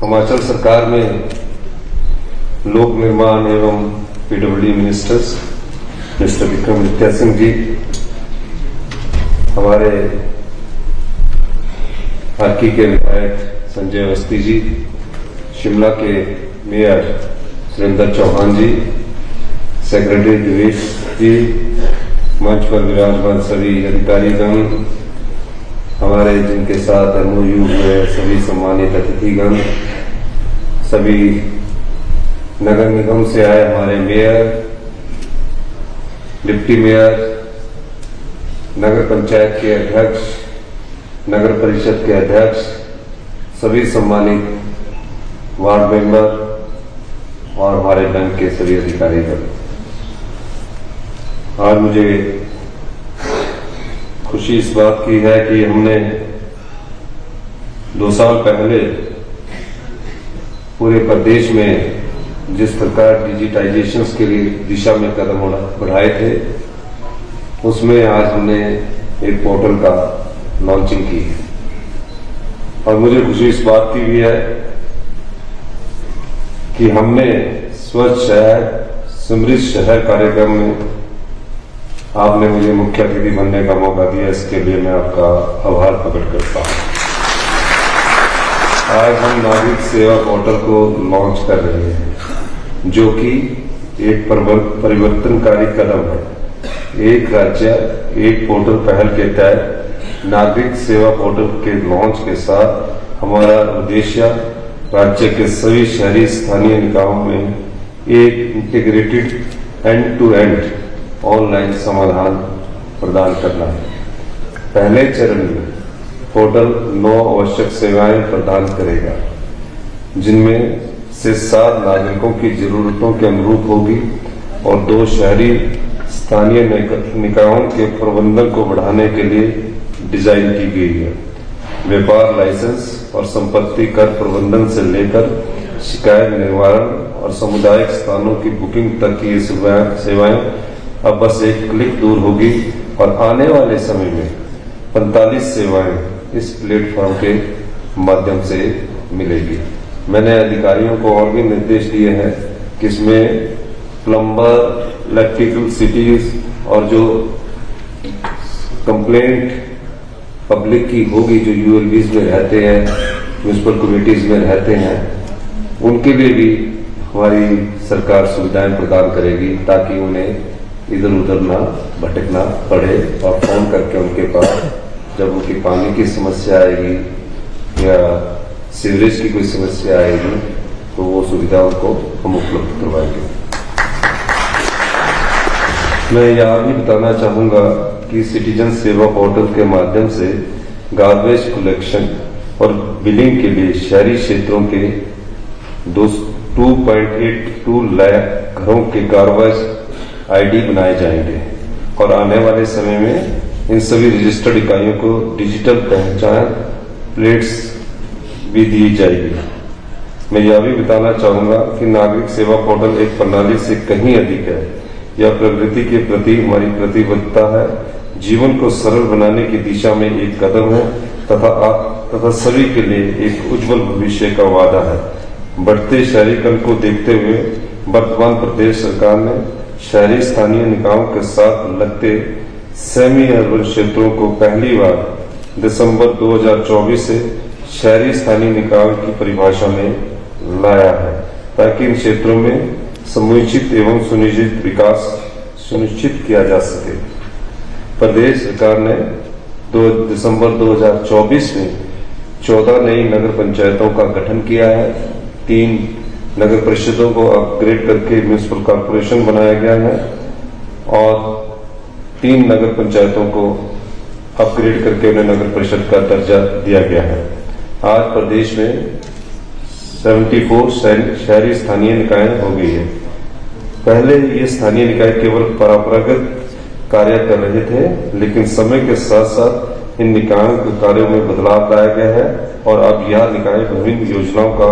हिमाचल सरकार में लोक निर्माण एवं PWD ministers mister Vikramaditya Singh ji, हमारे हरकी के विधायक संजय अवस्थी जी, शिमला के मेयर सुरेंद्र चौहान जी, सेक्रेटरी दिवेश जी, मंच पर विराजमान सभी अधिकारीगण, हमारे जिनके साथ एमओयू हुए सभी सम्मानित अतिथिगण, सभी नगर निगम से आए हमारे मेयर, डिप्टी मेयर, नगर पंचायत के अध्यक्ष, नगर परिषद के अध्यक्ष, सभी सम्मानित वार्ड मेंबर और हमारे बैंक के सभी अधिकारीगण। आज मुझे खुशी इस बात की है कि हमने 2 साल पहले पूरे प्रदेश में जिस प्रकार डिजिटाइजेशन के लिए दिशा में कदम बढ़ाए थे, उसमें आज हमने एक पोर्टल का लॉन्चिंग की है। और मुझे खुशी इस बात की भी है कि हमने स्वच्छ शहर समृद्ध शहर कार्यक्रम में आपने मुझे मुख्य अतिथि बनने का मौका दिया, इसके लिए मैं आपका आभार प्रकट करता हूं। आज हम नागरिक सेवा पोर्टल को लॉन्च कर रहे हैं, जो कि एक परिवर्तनकारी कदम है। एक राज्य एक पोर्टल पहल के तहत नागरिक सेवा पोर्टल के लॉन्च के साथ हमारा उद्देश्य राज्य के सभी शहरी स्थानीय निकायों में एक integrated end to end online समाधान प्रदान करना है। पहले चरण में पोर्टल 9 आवश्यक सेवाएं प्रदान करेगा, जिनमें से 7 नागरिकों की जरूरतों के अनुरूप होगी और 2 शहरी स्थानीय निकायों के प्रबंधन को बढ़ाने के लिए डिजाइन की गई है। व्यापार लाइसेंस और संपत्ति कर प्रबंधन से लेकर शिकायत निवारण और सामुदायिक स्थानों की बुकिंग तक की ये सेवाएं अब बस एक क्लिक दूर होगी और आने वाले समय में 45 सेवाएं इस प्लेटफॉर्म के माध्यम से मिलेगी। मैंने अधिकारियों को और भी निर्देश दिए हैं कि इसमें प्लम्बर, इलेक्ट्रिकल सिटीज और जो कंप्लेंट पब्लिक की होगी, जो यूएलबीज में रहते हैं, म्यूनिसिपल कम्युनिटीज में रहते हैं, उनके लिए भी हमारी सरकार सुविधाएं प्रदान करेगी, ताकि उन्हें इधर उधर ना भटकना पड़े और फोन करके उनके पास जब उनकी पानी की समस्या आएगी या सीवरेज की कोई समस्या आएगी तो वो सुविधा उनको हम उपलब्ध करवाएंगे। मैं यह भी बताना चाहूंगा कि सिटीजन सेवा पोर्टल के माध्यम से गार्बेज कलेक्शन और बिलिंग के लिए शहरी क्षेत्रों के 2.82 लाख घरों के गार्बेज आईडी बनाए जाएंगे और आने वाले समय में इन सभी रजिस्टर्ड इकाइयों को डिजिटल पहचान प्लेट्स भी दी जाएगी। मैं यह भी बताना चाहूंगा कि नागरिक सेवा पोर्टल एक प्रणाली से कहीं अधिक है। यह प्रगति के प्रति हमारी प्रतिबद्धता है, जीवन को सरल बनाने की दिशा में एक कदम है तथा सभी के लिए एक उज्जवल भविष्य का वादा है। बढ़ते शहरीकरण को देखते हुए वर्तमान प्रदेश सरकार ने शहरी स्थानीय निकायों के साथ लगते सेमी अर्बन क्षेत्रों को पहली बार दिसंबर 2024 से शहरी स्थानीय निकायों की परिभाषा में लाया है, ताकि इन क्षेत्रों में समुचित एवं सुनिश्चित विकास सुनिश्चित किया जा सके। प्रदेश सरकार ने दिसंबर 2024 में 14 नई नगर पंचायतों का गठन किया है। 3 नगर परिषदों को अपग्रेड करके म्यूनिसिपल कॉर्पोरेशन बनाया गया है और 3 नगर पंचायतों को अपग्रेड करके उन्हें नगर परिषद का दर्जा दिया गया है। आज प्रदेश में 74 शहरी स्थानीय निकाय हो गई है। पहले ये स्थानीय निकाय केवल परंपरागत कार्य कर रहे थे, लेकिन समय के साथ साथ इन निकायों के कार्यों में बदलाव लाया गया है और अब यह निकाय विभिन्न योजनाओं का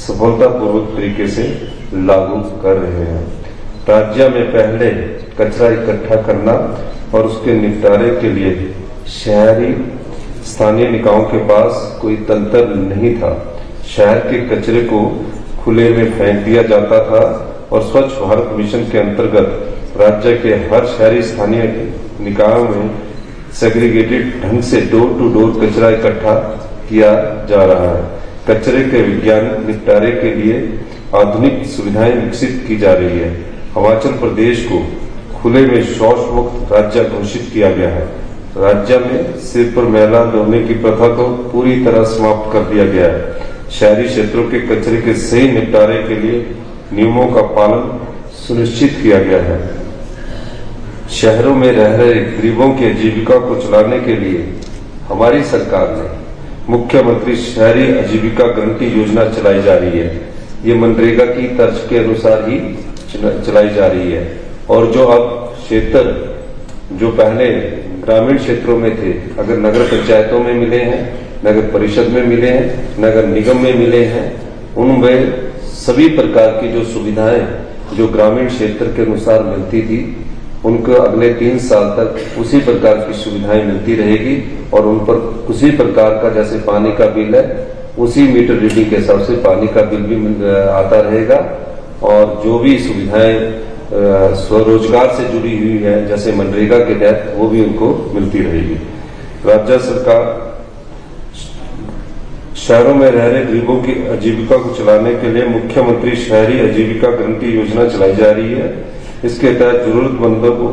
सफलतापूर्वक तरीके से लागू कर रहे हैं। राज्य में पहले कचरा इकट्ठा करना और उसके निपटारे के लिए शहरी स्थानीय निकायों के पास कोई तंत्र नहीं था, शहर के कचरे को खुले में फेंक दिया जाता था और स्वच्छ भारत मिशन के अंतर्गत राज्य के हर शहरी स्थानीय निकायों में सेग्रीगेटेड ढंग से डोर टू डोर कचरा इकट्ठा किया जा रहा है। कचरे के वैज्ञानिक निपटारे के लिए आधुनिक सुविधाएं विकसित की जा रही है। हिमाचल प्रदेश को खुले में शौच मुक्त राज्य घोषित किया गया है। राज्य में सिर पर मैला ढोने की प्रथा को पूरी तरह समाप्त कर दिया गया है। शहरी क्षेत्रों के कचरे के सही निपटारे के लिए नियमों का पालन सुनिश्चित किया गया है। शहरों में रह रहे गरीबों की आजीविका को चलाने के लिए हमारी सरकार ने मुख्यमंत्री शहरी आजीविका गारंटी योजना चलाई जा रही है। ये मनरेगा की तर्ज के अनुसार ही चलाई जा रही है और जो अब क्षेत्र जो पहले ग्रामीण क्षेत्रों में थे, अगर नगर पंचायतों में मिले हैं, नगर परिषद में मिले हैं, नगर निगम में मिले हैं, उनमें सभी प्रकार की जो सुविधाएं जो ग्रामीण क्षेत्र के अनुसार मिलती थी उनको अगले 3 साल तक उसी प्रकार की सुविधाएं मिलती रहेगी और उन पर उसी प्रकार का जैसे पानी का बिल है उसी मीटर रीडिंग के हिसाब से पानी का बिल भी आता रहेगा और जो भी सुविधाएं स्वरोजगार से जुड़ी हुई है जैसे मनरेगा के तहत वो भी उनको मिलती रहेगी। राज्य सरकार शहरों में रह रहे गरीबों की आजीविका को चलाने के लिए मुख्यमंत्री शहरी आजीविका गारंटी योजना चलाई जा रही है। इसके तहत जरूरतमंदों को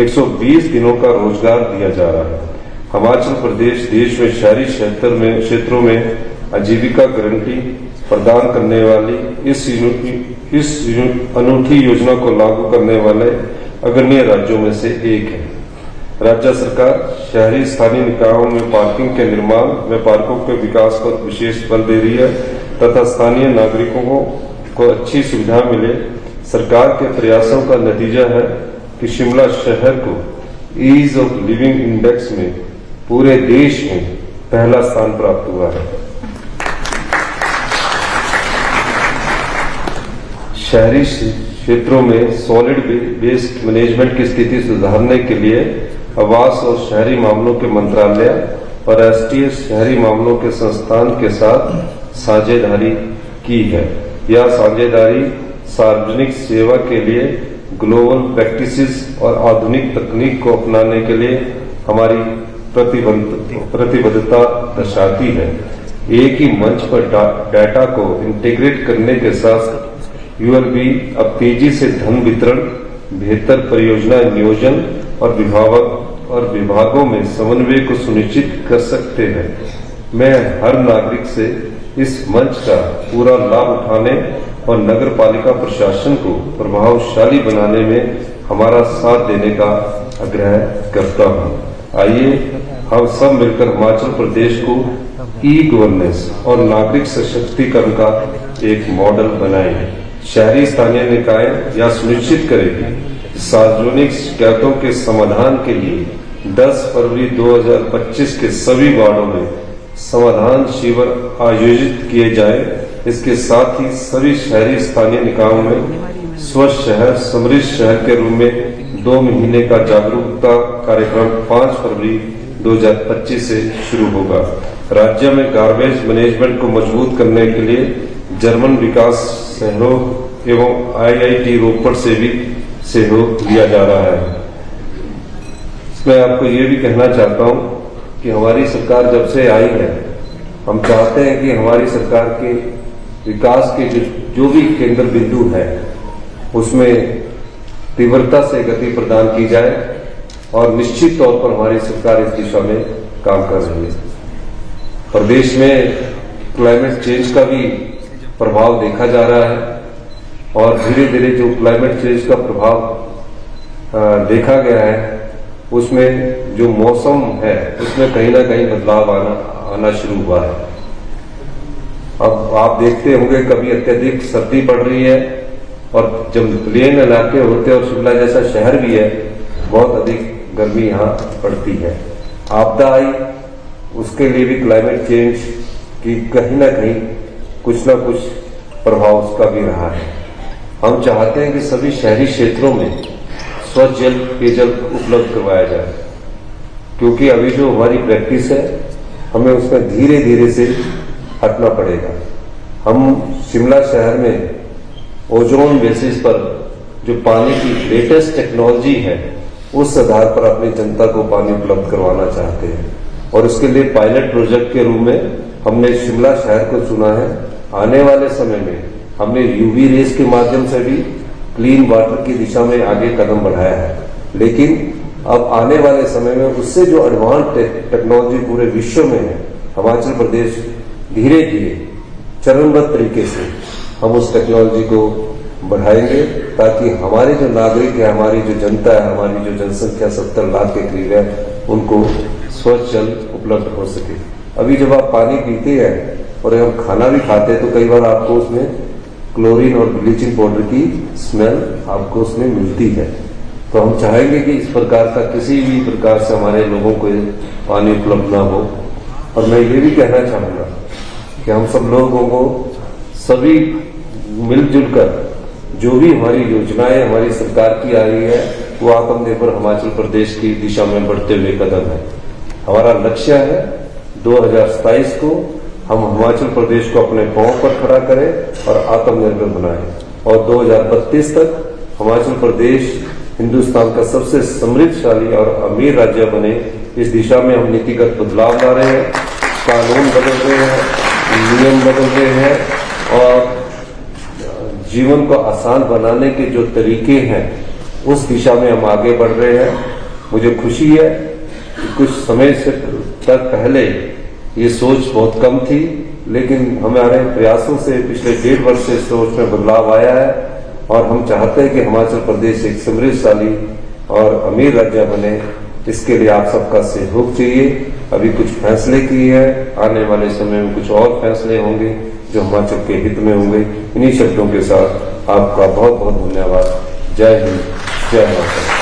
120 दिनों का रोजगार दिया जा रहा है। हिमाचल प्रदेश देश में शहरी क्षेत्रों में आजीविका गारंटी प्रदान करने वाली इस अनूठी योजना को लागू करने वाले अग्रणी राज्यों में से एक है। राज्य सरकार शहरी स्थानीय निकायों में पार्किंग के निर्माण में पार्कों के विकास पर विशेष बल दे रही है तथा स्थानीय नागरिकों को अच्छी सुविधा मिले। सरकार के प्रयासों का नतीजा है कि शिमला शहर को ईज ऑफ लिविंग इंडेक्स में पूरे देश में पहला स्थान प्राप्त हुआ है। शहरी क्षेत्रों में सॉलिड वेस्ट मैनेजमेंट की स्थिति सुधारने के लिए आवास और शहरी मामलों के मंत्रालय और राष्ट्रीय शहरी मामलों के संस्थान के साथ साझेदारी की है। यह साझेदारी सार्वजनिक सेवा के लिए ग्लोबल प्रैक्टिसेस और आधुनिक तकनीक को अपनाने के लिए हमारी प्रतिबद्धता दर्शाती है। एक ही मंच पर डाटा को इंटीग्रेट करने के साथ यूएलबी अब तेजी से धन वितरण, बेहतर परियोजना नियोजन और विभागों में समन्वय को सुनिश्चित कर सकते हैं। मैं हर नागरिक से इस मंच का पूरा लाभ उठाने और नगर पालिका प्रशासन को प्रभावशाली बनाने में हमारा साथ देने का आग्रह करता हूं। आइए हम सब मिलकर हिमाचल प्रदेश को ई गवर्नेंस और नागरिक सशक्तिकरण का एक मॉडल बनाएं। शहरी स्थानीय निकाय यह सुनिश्चित करेगी सार्वजनिक शिकायतों के समाधान के लिए 10 फरवरी 2025 के सभी वार्डों में समाधान शिविर आयोजित किए जाए। इसके साथ ही सभी शहरी स्थानीय निकायों में स्वच्छ शहर समृद्ध शहर के रूप में 2 महीने का जागरूकता कार्यक्रम 5 फरवरी 2025 से शुरू होगा। राज्य में गार्बेज मैनेजमेंट को मजबूत करने के लिए जर्मन विकास सहयोग एवं आईआईटी रोपड़ से भी सहयोग लिया जा रहा है। मैं आपको ये भी कहना चाहता हूं कि हमारी सरकार जब से आई है, हम चाहते हैं कि हमारी सरकार के विकास के जो भी केंद्र बिंदु है उसमें तीव्रता से गति प्रदान की जाए और निश्चित तौर पर हमारी सरकार इस दिशा में काम कर रही है। प्रदेश में क्लाइमेट चेंज का भी प्रभाव देखा जा रहा है और धीरे धीरे जो क्लाइमेट चेंज का प्रभाव देखा गया है उसमें जो मौसम है उसमें कहीं ना कहीं बदलाव आना शुरू हुआ है। अब आप देखते होंगे कभी अत्यधिक सर्दी पड़ रही है और जब प्लेन इलाके होते हैं और शिमला जैसा शहर भी है बहुत अधिक गर्मी यहाँ पड़ती है। आपदा आई उसके लिए भी क्लाइमेट चेंज की कहीं ना कहीं कुछ ना कुछ प्रभाव उसका भी रहा है। हम चाहते हैं कि सभी शहरी क्षेत्रों में स्वच्छ जल पेयजल उपलब्ध करवाया जाए क्योंकि अभी जो हमारी प्रैक्टिस है हमें उसमें धीरे धीरे से हटना पड़ेगा। हम शिमला शहर में ओजोन बेसिस पर जो पानी की लेटेस्ट टेक्नोलॉजी है उस आधार पर अपनी जनता को पानी उपलब्ध करवाना चाहते हैं और उसके लिए पायलट प्रोजेक्ट के रूप में हमने शिमला शहर को चुना है। आने वाले समय में हमने यूवी रेस के माध्यम से भी क्लीन वाटर की दिशा में आगे कदम बढ़ाया है, लेकिन अब आने वाले समय में उससे जो एडवांस टेक्नोलॉजी पूरे विश्व में है, हिमाचल प्रदेश धीरे धीरे चरणबद्ध तरीके से हम उस टेक्नोलॉजी को बढ़ाएंगे ताकि हमारे जो नागरिक है, हमारी जो जनता है, हमारी जो जनसंख्या 70 लाख के करीब है, उनको स्वच्छ जल उपलब्ध हो सके। अभी जब आप पानी पीते हैं और हम खाना भी खाते हैं तो कई बार आपको उसमें क्लोरीन और ब्लीचिंग पाउडर की स्मेल आपको उसमें मिलती है। तो हम चाहेंगे कि इस प्रकार का किसी भी प्रकार से हमारे लोगों को पानी उपलब्ध ना हो। और मैं ये भी कहना चाहूंगा कि हम सब लोगों को सभी मिलजुल कर जो भी हमारी योजनाएं हमारी सरकार की आ रही है वो आत्मनिर्भर हिमाचल प्रदेश की दिशा में बढ़ते हुए कदम है। हमारा लक्ष्य है 2027 को हम हिमाचल प्रदेश को अपने पांव पर खड़ा करें और आत्मनिर्भर बनाएं और 2032 तक हिमाचल प्रदेश हिंदुस्तान का सबसे समृद्धशाली और अमीर राज्य बने। इस दिशा में हम नीतिगत बदलाव ला रहे हैं, कानून बदल रहे हैं, नियम बदल रहे हैं और जीवन को आसान बनाने के जो तरीके हैं उस दिशा में हम आगे बढ़ रहे हैं। मुझे खुशी है कि कुछ समय से तक पहले ये सोच बहुत कम थी, लेकिन हमारे प्रयासों से पिछले 1.5 वर्ष से सोच में बदलाव आया है और हम चाहते हैं कि हिमाचल प्रदेश एक समृद्धशाली और अमीर राज्य बने। इसके लिए आप सबका सहयोग चाहिए। अभी कुछ फैसले किए हैं, आने वाले समय में कुछ और फैसले होंगे जो हिमाचल के हित में होंगे। इन्हीं शब्दों के साथ आपका बहुत बहुत धन्यवाद। जय हिंद, जय माता।